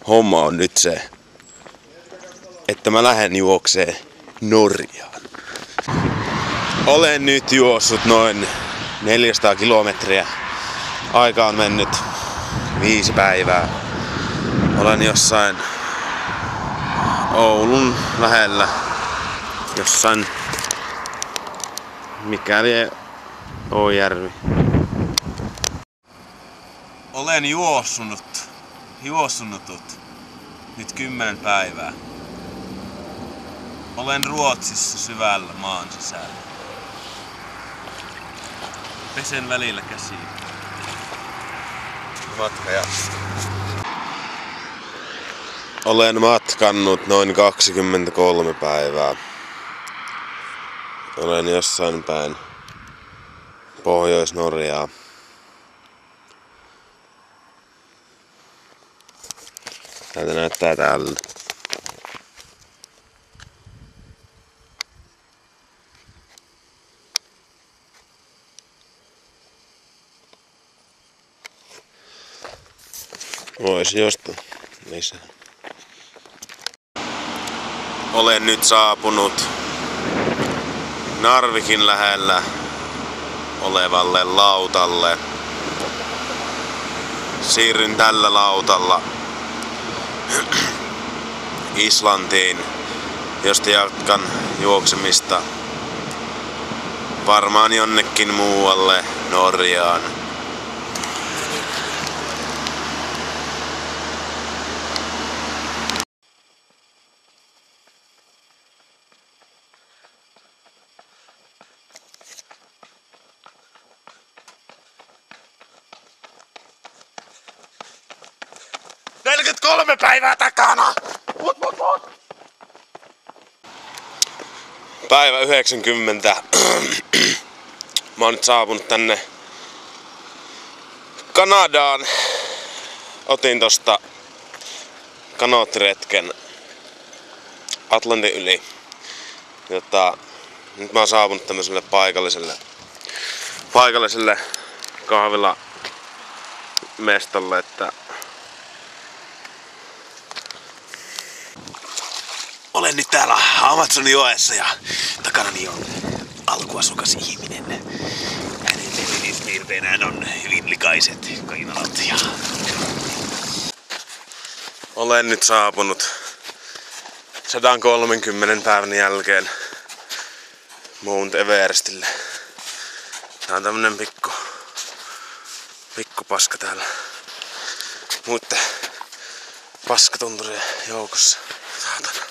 homma on nyt se, että mä lähden juokseen Norjaan. Olen nyt juossut noin 400 kilometriä. Aika on mennyt 5 päivää. Olen jossain Oulun lähellä. Jossain mikäli Oijärvi. Olen juossunut nyt 10 päivää. Olen Ruotsissa syvällä maan sisällä. Pesen välillä käsiä. Matka jatkuu. Olen matkannut noin 23 päivää. Olen jossain päin Pohjois-Norjaa. Täältä näyttää täällä. Voisi jostain lisää. Olen nyt saapunut Narvikin lähellä olevalle lautalle. Siirryn tällä lautalla Islantiin, josta jatkan juoksemista varmaan jonnekin muualle Norjaan. Kolme päivää takana! Päivä 90. Mä oon nyt saapunut tänne Kanadaan. Otin tosta kanoottiretken Atlantin yli. Nyt mä oon saapunut tämmöiselle paikalliselle kahvila mestalle, että olen nyt täällä Amazonjoessa ja takanani on alkuasukas ihminen. Hänen erityispiirteinään on hyvin likaiset kainalat. Olen nyt saapunut 130 päivän jälkeen Mount Everestille. Tää on tämmönen pikku paska täällä muitten paskatunturien joukossa. Saatana.